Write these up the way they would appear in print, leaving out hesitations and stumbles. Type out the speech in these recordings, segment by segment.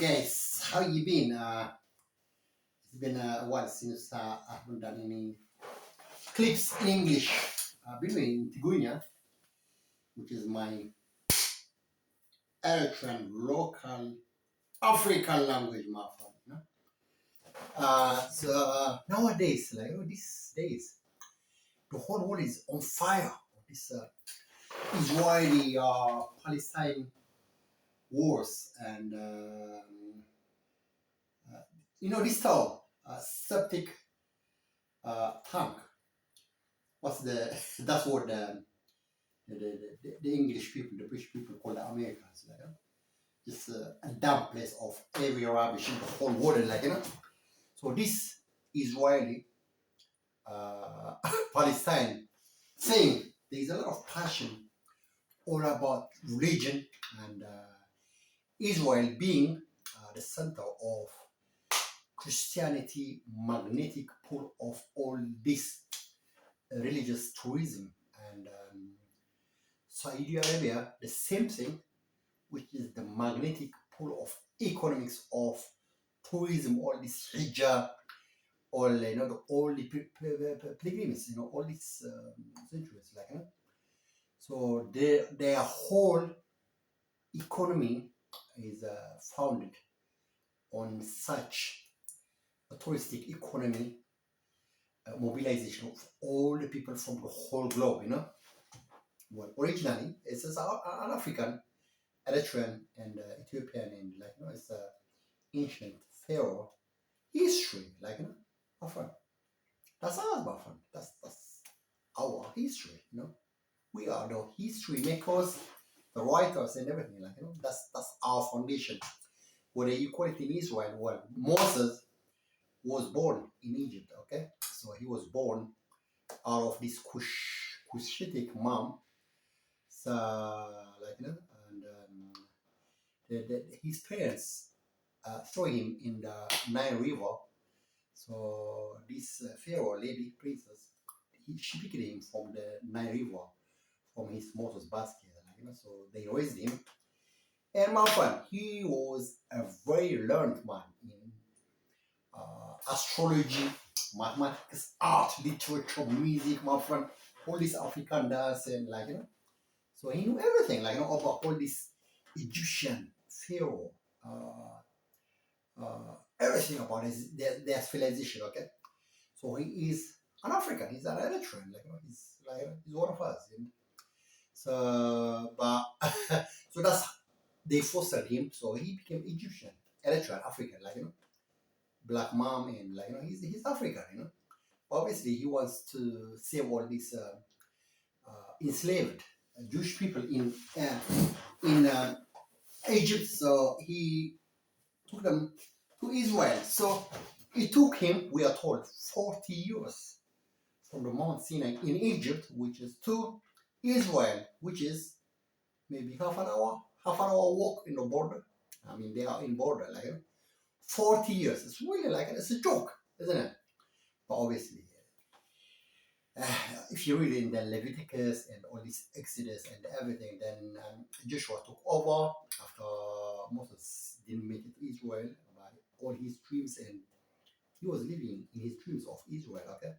guys, how you been? It's been a while since I haven't done any clips in English. I've been in Tigunya, which is my Eritrean local African language, my friend. Nowadays, these days, the whole world is on fire. This Israeli Palestine wars and this town, septic tank. What's the that's what the English people, the British people call the Americans, just a dump place of every rubbish in the whole world, So this Israeli Palestine thing, there is a lot of passion all about religion and Israel being the center of Christianity, magnetic pull of all this religious tourism and Saudi Arabia, the same thing, which is the magnetic pull of economics of tourism, all this hijab, all all the pilgrims, all these centuries, So their whole economy is founded on such a touristic economy, mobilization of all the people from the whole globe, Well, originally, it's an African, Eritrean, and Ethiopian, and it's ancient pharaoh history, Afan. That's ours, Afan. That's our history, We are the history makers, the writers, and everything, That's our foundation. With the equality in Israel, well, Moses was born in Egypt, okay? So he was born out of this Cushitic mom. So, and his parents threw him in the Nile River. So this pharaoh lady, princess, she picked him from the Nile River, from his mother's basket, So they raised him. And my friend, he was a very learned man in astrology, mathematics, art, literature, music, my friend, all this African dance and So he knew everything, about all this Egyptian pharaoh, everything about their civilization, okay? So he is an African, he's an Eritrean, he's one of us. So, but so they fostered him, so he became Egyptian, Eritrean, African, black mom, and he's African, Obviously, he wants to save all these enslaved Jewish people in Egypt, so he took them to Israel. So it took him, we are told, 40 years from the Mount Sinai in Egypt, which is to Israel, which is maybe half an hour walk in the border. I mean, they are in border, 40 years. It's really it's a joke, isn't it? But obviously, if you read in the Leviticus and all this Exodus and everything, then Joshua took over after Moses didn't make it to Israel by all his dreams, and he was living in his dreams of Israel, okay?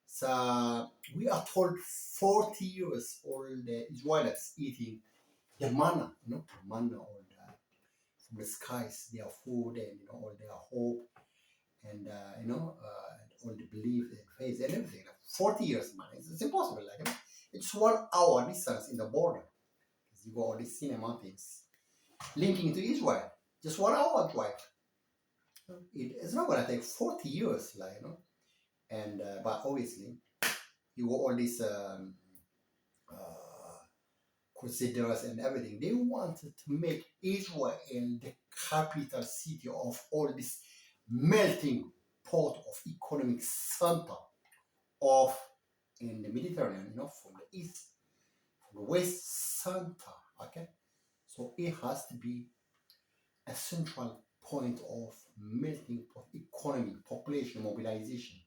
So we are told 40 years all the Israelites eating the manna, manna all from the skies, their food and all their hope and all the belief and faith and everything. 40 years, man, it's impossible. It's 1 hour distance in the border. You go all these Sinai mountains linking to Israel. Just 1 hour drive. It's not gonna take 40 years, And but obviously, you go all these crusaders and everything. They wanted to make Israel the capital city of all this melting pot of economic center of in the Mediterranean, from the east, from the west center, okay? So it has to be a central point of melting pot economy, population mobilization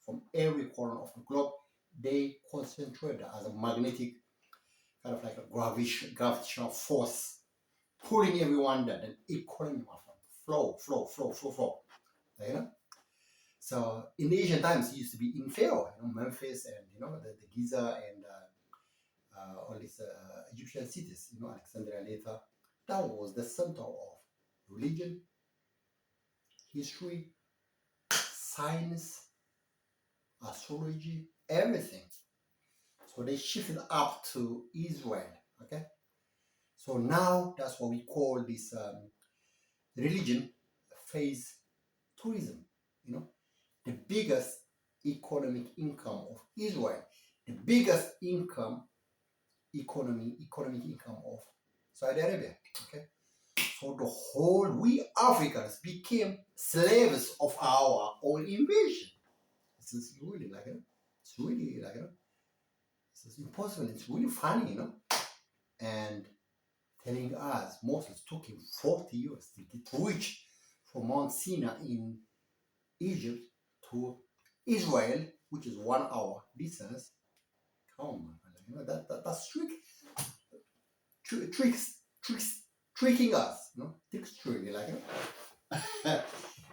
from every corner of the globe. They concentrate as a magnetic, kind of like a gravitational force, pulling everyone that the economy flow. You know? So in the ancient times, it used to be in Pharaoh, Memphis and the Giza and all these Egyptian cities, Alexandria later. That was the center of religion, history, science, astrology, everything. So they shifted up to Israel. Okay, so now that's what we call this religion phase tourism. The biggest economic income of Israel, the biggest economic income of Saudi Arabia. Okay, so the whole we Africans became slaves of our own invasion. This is really it's really it's impossible. It's really funny, and telling us Moses took him 40 years to get rich from Mount Sinai in Egypt to Israel, which is 1 hour distance. Come on, that's tricking us, tricksing,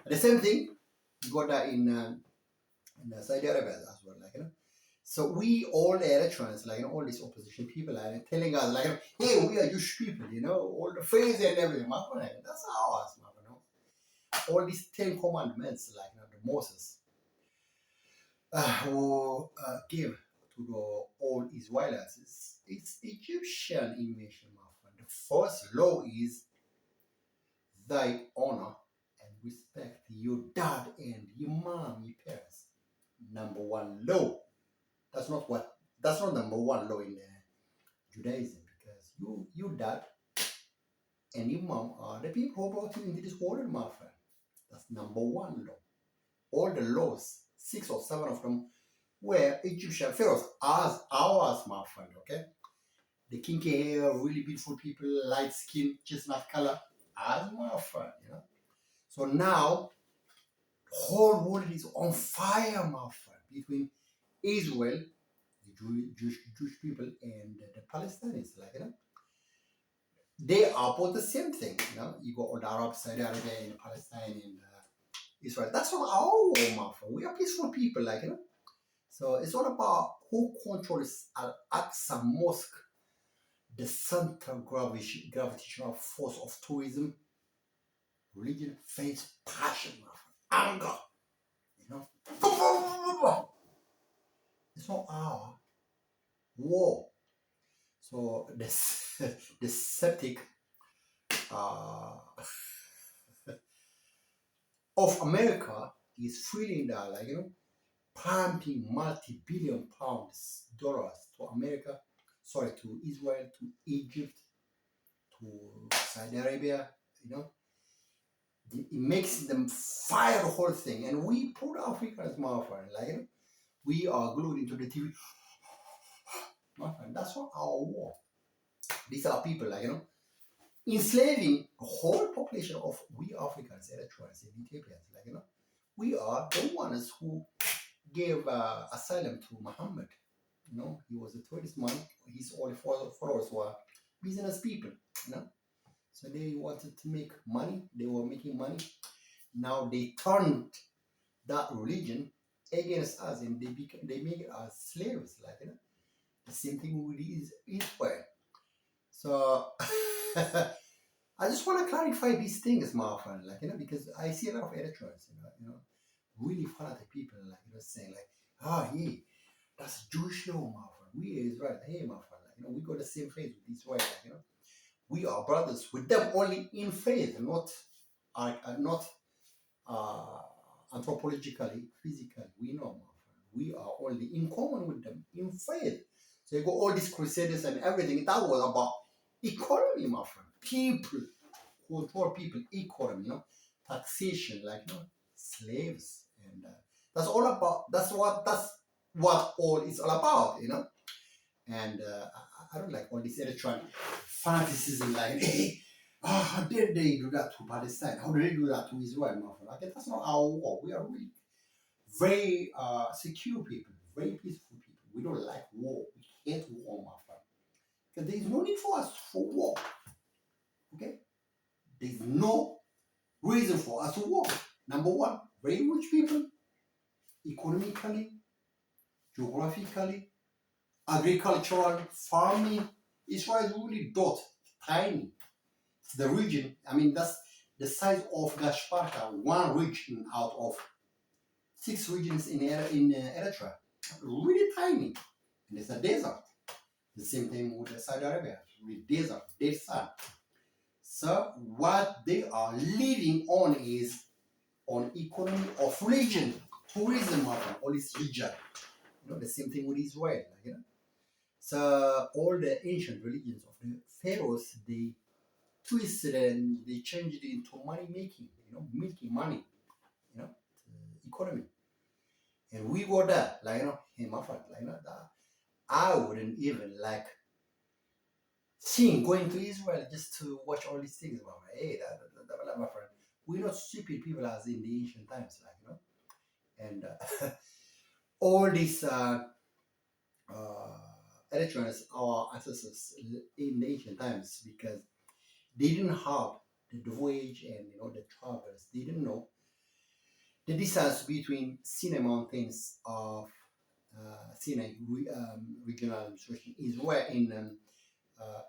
the same thing you got that in Saudi Arabia as well, So we all the Eritreans, all these opposition people are telling us, hey, we are Jewish people, all the phrase and everything. That's ours, all these 10 commandments, the Moses who gave to the all Israelites. It's Egyptian invasion, my friend. The first law is thy honor and respect your dad and your mom, your parents. Number one law. That's not number one law in Judaism, because your dad and your mom are the people who brought you into this world, my friend. That's number one law. All the laws, 6 or 7 of them, were Egyptian pharaohs as ours, my friend, okay? The kinky hair, really beautiful people, light skin, chestnut color, as my friend, So now, the whole world is on fire, my friend, between Israel, the Jewish people, and the Palestinians, They are both the same thing, You got all the Arabs, Saudi Arabia, and Palestine, and Israel. That's not our war, my friend. We are peaceful people, So it's all about who controls Al-Aqsa Mosque, the central gravitational force of tourism, religion, faith, passion, anger. It's not our war. So the septic of America is feeling that, pumping multi-billion pounds dollars to America, to Israel, to Egypt, to Saudi Arabia, it makes them fire the whole thing. And we poor Africans, my friend, we are glued into the TV. My friend, that's not our war. These are people, enslaving the whole population of we Africans, Eritreans, and Ethiopians, we are the ones who gave asylum to Muhammad. He was a tourist man. His only followers were business people, So they wanted to make money. They were making money. Now they turned that religion against us, and they make us slaves, the same thing with Israel. So I just want to clarify these things, my friend, because I see a lot of Eritreans, really fanatic people, saying yeah, that's Jewish law, my friend. We are Israel. Hey, my friend, we got the same faith with Israel, we are brothers with them only in faith, not anthropologically, physically. We know, my friend. We are only in common with them in faith. So you got all these crusaders and everything. That was about economy, my friend. People, control people, economy, taxation, slaves, and that's all about. That's what all is all about, And I don't like all this Eritrean fanaticism, hey, how did they do that to Palestine? How did they do that to Israel, my friend? That's not our war. We are really very secure people, very peaceful people. We don't like war. We hate war, my friend. Because there is no need for us for war. Okay? There is no reason for us to war. Number one, very rich people, economically, geographically, agricultural, farming. Israel is really dot, tiny. It's the region, I mean, that's the size of Gashparta, one region out of 6 regions in Eritrea. Really tiny. And it's a desert. The same thing with Saudi Arabia, really desert, dead sand. So what they are living on is on economy of religion, tourism, all this region. The same thing with Israel. So all the ancient religions of the pharaohs, they twisted and they changed it into money making. Making money. Economy. And we go there, hey, my friend, that. I wouldn't even like seeing going to Israel just to watch all these things. Hey, my friend, we're not stupid people as in the ancient times, and all these Eritreans, our ancestors in the ancient times, because they didn't have the voyage and the travels. They didn't know the distance between Sinai Mountains of Sinai regional administration Israel in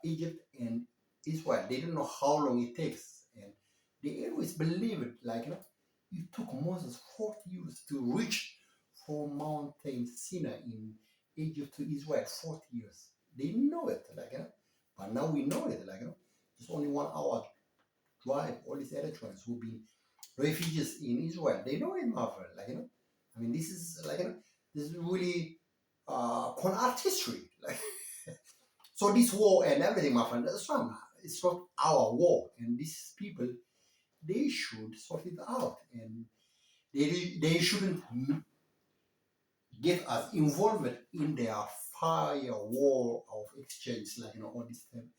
Egypt and Israel. They didn't know how long it takes, and they always believed it took Moses 40 years to reach from Mountain Sinai in Egypt to Israel. 40 years. They didn't know it, but now we know it, Just only 1 hour drive. All these Eritreans who've been refugees in Israel, they know it, my friend, I mean, this is this is really con artistry, So this war and everything, my friend, it's not our war, and these people, they should sort it out, and they shouldn't get us involved in their fire war of exchange, all this time,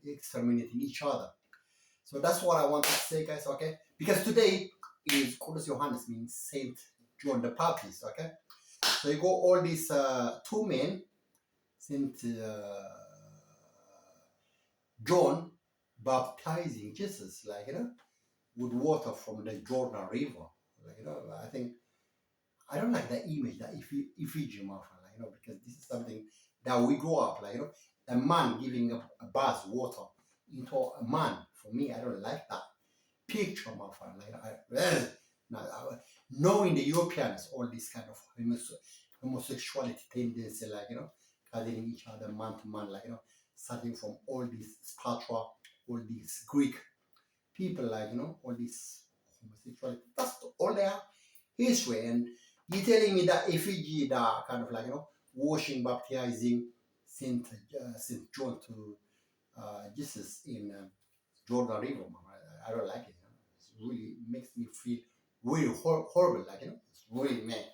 exterminating each other. So that's what I want to say, guys. Okay, because today is Kodus Johannes, means Saint John the Baptist. Okay, so you go all these 2 men, Saint John baptizing Jesus, with water from the Jordan River. I think I don't like that image, that effigy, because this is something that we grow up, a man giving a bath water into a man. For me, I don't like that picture, my friend. Knowing the Europeans, all this kind of homosexuality tendency, cuddling each other man to man, starting from all these Sparta, all these Greek people, all this homosexuality. That's all their history. And you telling me that effigy, that kind of washing, baptizing Saint John to Jesus in Jordan River, I don't like it. It really makes me feel really horrible, it's really, man.